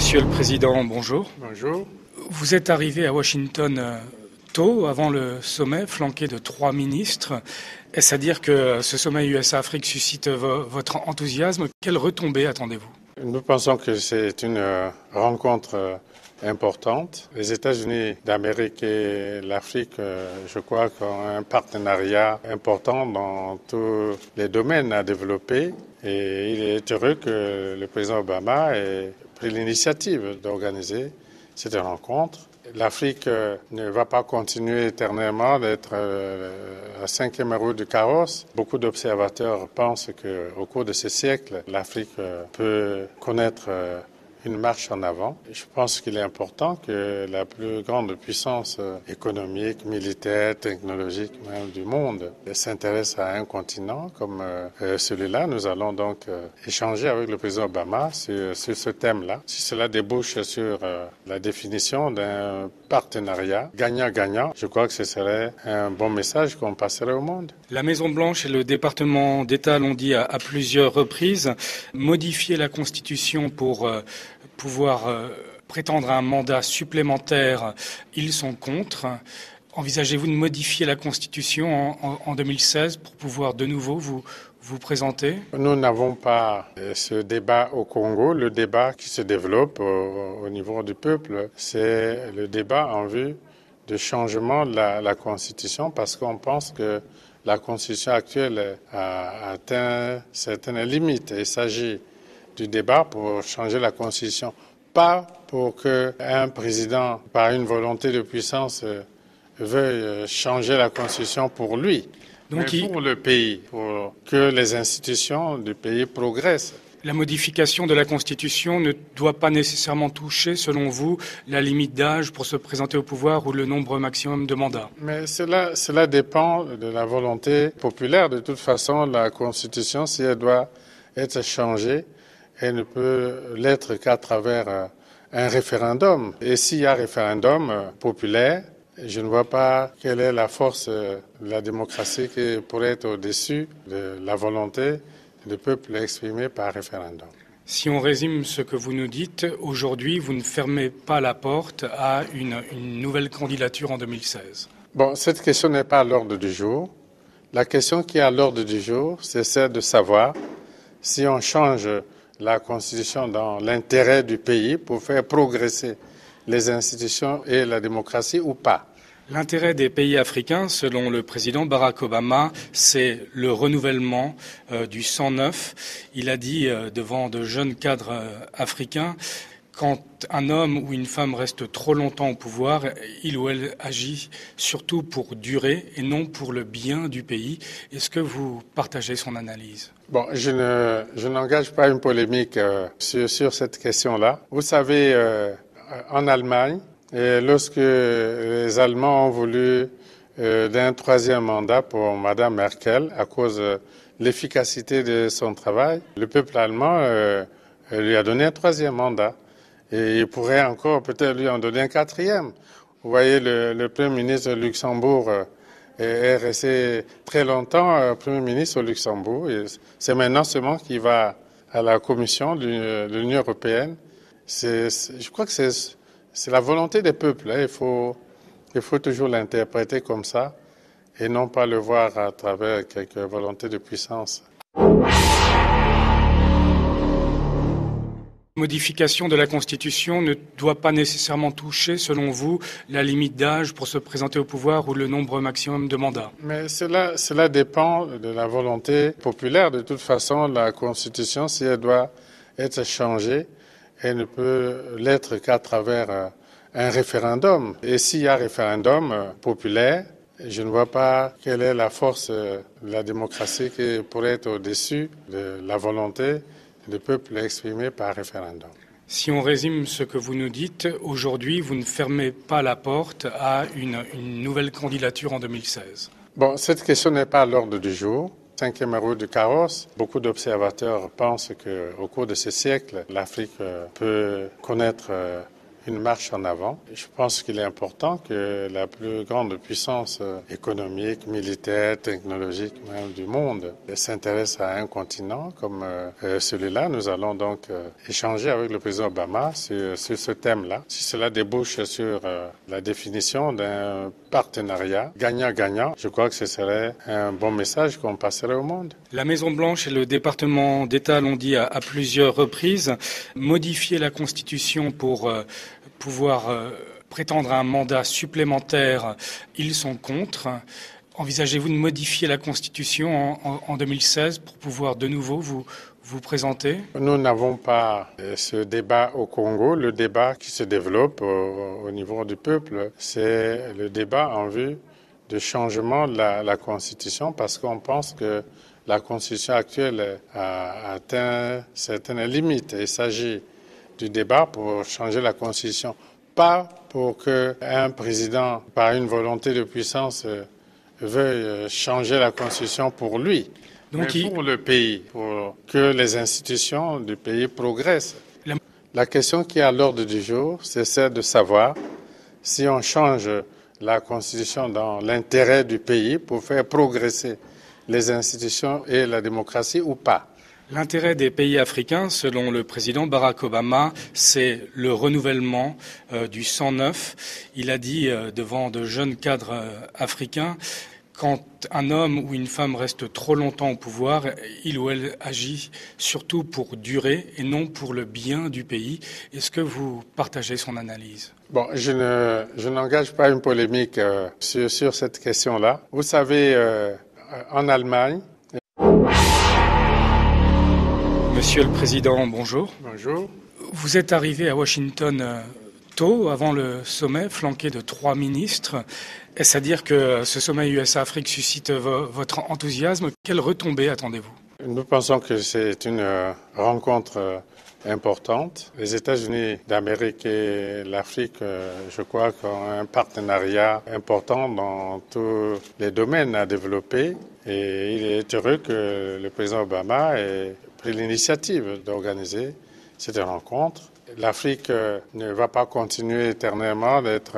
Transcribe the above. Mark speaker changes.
Speaker 1: Monsieur le Président, bonjour.
Speaker 2: Bonjour.
Speaker 1: Vous êtes arrivé à Washington tôt, avant le sommet, flanqué de 3 ministres. Est-ce à dire que ce sommet USA-Afrique suscite votre enthousiasme? Quelles retombées attendez-vous?
Speaker 2: Nous pensons que c'est une rencontre importante. Les États-Unis d'Amérique et l'Afrique, je crois, ont un partenariat important dans tous les domaines à développer. Et il est heureux que le président Obama ait pris l'initiative d'organiser cette rencontre. L'Afrique ne va pas continuer éternellement d'être la cinquième roue du carrosse. Beaucoup d'observateurs pensent qu'au cours de ces siècles, l'Afrique peut connaître une marche en avant. Je pense qu'il est important que la plus grande puissance économique, militaire, technologique même du monde s'intéresse à un continent comme celui-là. Nous allons donc échanger avec le président Obama sur ce thème-là. Si cela débouche sur la définition d'un partenariat gagnant-gagnant, je crois que ce serait un bon message qu'on passerait au monde.
Speaker 1: La Maison-Blanche et le département d'État l'ont dit à plusieurs reprises. Modifier la Constitution pour pouvoir prétendre à un mandat supplémentaire, ils sont contre. Envisagez-vous de modifier la Constitution en 2016 pour pouvoir de nouveau vous présenter?
Speaker 2: Nous n'avons pas ce débat au Congo. Le débat qui se développe au niveau du peuple, c'est le débat en vue de changement de la Constitution parce qu'on pense que la Constitution actuelle a atteint certaines limites. Il s'agit du débat pour changer la Constitution, pas pour qu'un président, par une volonté de puissance, veuille changer la Constitution pour lui, mais pour le pays, pour que les institutions du pays progressent.
Speaker 1: La modification de la Constitution ne doit pas nécessairement toucher, selon vous, la limite d'âge pour se présenter au pouvoir ou le nombre maximum de mandats.
Speaker 2: Mais cela dépend de la volonté populaire. De toute façon, la Constitution, si elle doit être changée, elle ne peut l'être qu'à travers un référendum. Et s'il y a un référendum populaire, je ne vois pas quelle est la force de la démocratie qui pourrait être au-dessus de la volonté du peuple exprimée par référendum.
Speaker 1: Si on résume ce que vous nous dites, aujourd'hui, vous ne fermez pas la porte à une nouvelle candidature en 2016.
Speaker 2: Bon, cette question n'est pas à l'ordre du jour. La question qui est à l'ordre du jour, c'est celle de savoir si on change la Constitution dans l'intérêt du pays pour faire progresser les institutions et la démocratie ou pas.
Speaker 1: L'intérêt des pays africains, selon le président Barack Obama, c'est le renouvellement du sang neuf. Il a dit devant de jeunes cadres africains, quand un homme ou une femme reste trop longtemps au pouvoir, il ou elle agit surtout pour durer et non pour le bien du pays. Est-ce que vous partagez son analyse?
Speaker 2: Bon, je n'engage pas une polémique sur cette question-là. Vous savez, en Allemagne, lorsque les Allemands ont voulu d'un troisième mandat pour Mme Merkel à cause de l'efficacité de son travail, le peuple allemand lui a donné un troisième mandat. Et il pourrait encore peut-être lui en donner un quatrième. Vous voyez, le Premier ministre de Luxembourg est resté très longtemps Premier ministre au Luxembourg. Et c'est maintenant seulement qu'il va à la Commission de l'Union européenne. Je crois que c'est la volonté des peuples. Hein. Il faut toujours l'interpréter comme ça et non pas le voir à travers quelques volontés de puissance.
Speaker 1: Modification de la Constitution ne doit pas nécessairement toucher, selon vous, la limite d'âge pour se présenter au pouvoir ou le nombre maximum de mandats.
Speaker 2: Mais cela dépend de la volonté populaire. De toute façon, la Constitution, si elle doit être changée, elle ne peut l'être qu'à travers un référendum. Et s'il y a un référendum populaire, je ne vois pas quelle est la force de la démocratie qui pourrait être au-dessus de la volonté du peuple exprimé par référendum.
Speaker 1: Si on résume ce que vous nous dites, aujourd'hui, vous ne fermez pas la porte à une nouvelle candidature en 2016.
Speaker 2: Bon, cette question n'est pas à l'ordre du jour. Cinquième roue du carrosse. Beaucoup d'observateurs pensent qu'au cours de ce siècle, l'Afrique peut connaître une marche en avant. Je pense qu'il est important que la plus grande puissance économique, militaire, technologique même du monde s'intéresse à un continent comme celui-là. Nous allons donc échanger avec le président Obama sur ce thème-là. Si cela débouche sur la définition d'un partenariat gagnant-gagnant, je crois que ce serait un bon message qu'on passerait au monde.
Speaker 1: La Maison-Blanche et le département d'État l'ont dit à plusieurs reprises. Modifier la Constitution pour pouvoir prétendre à un mandat supplémentaire, ils sont contre. Envisagez-vous de modifier la Constitution en 2016 pour pouvoir de nouveau vous présenter?
Speaker 2: Nous n'avons pas ce débat au Congo. Le débat qui se développe au niveau du peuple, c'est le débat en vue du changement de la Constitution parce qu'on pense que la Constitution actuelle a atteint certaines limites. Il s'agit du débat pour changer la Constitution, pas pour qu'un président, par une volonté de puissance, veuille changer la Constitution pour lui, mais pour le pays, pour que les institutions du pays progressent. La question qui est à l'ordre du jour, c'est celle de savoir si on change la Constitution dans l'intérêt du pays pour faire progresser les institutions et la démocratie ou pas.
Speaker 1: L'intérêt des pays africains, selon le président Barack Obama, c'est le renouvellement du 109. Il a dit devant de jeunes cadres africains, quand un homme ou une femme reste trop longtemps au pouvoir, il ou elle agit surtout pour durer et non pour le bien du pays. Est-ce que vous partagez son analyse?
Speaker 2: Bon, je n'engage pas une polémique sur cette question-là. Vous savez, en Allemagne...
Speaker 1: Monsieur le Président, bonjour.
Speaker 2: Bonjour.
Speaker 1: Vous êtes arrivé à Washington tôt, avant le sommet, flanqué de 3 ministres. Est-ce à dire que ce sommet USA-Afrique suscite votre enthousiasme? Quelle retombée attendez-vous?
Speaker 2: Nous pensons que c'est une rencontre importante. Les États-Unis d'Amérique et l'Afrique, je crois, ont un partenariat important dans tous les domaines à développer. Et il est heureux que le président Obama ait pris l'initiative d'organiser cette rencontre. L'Afrique ne va pas continuer éternellement d'être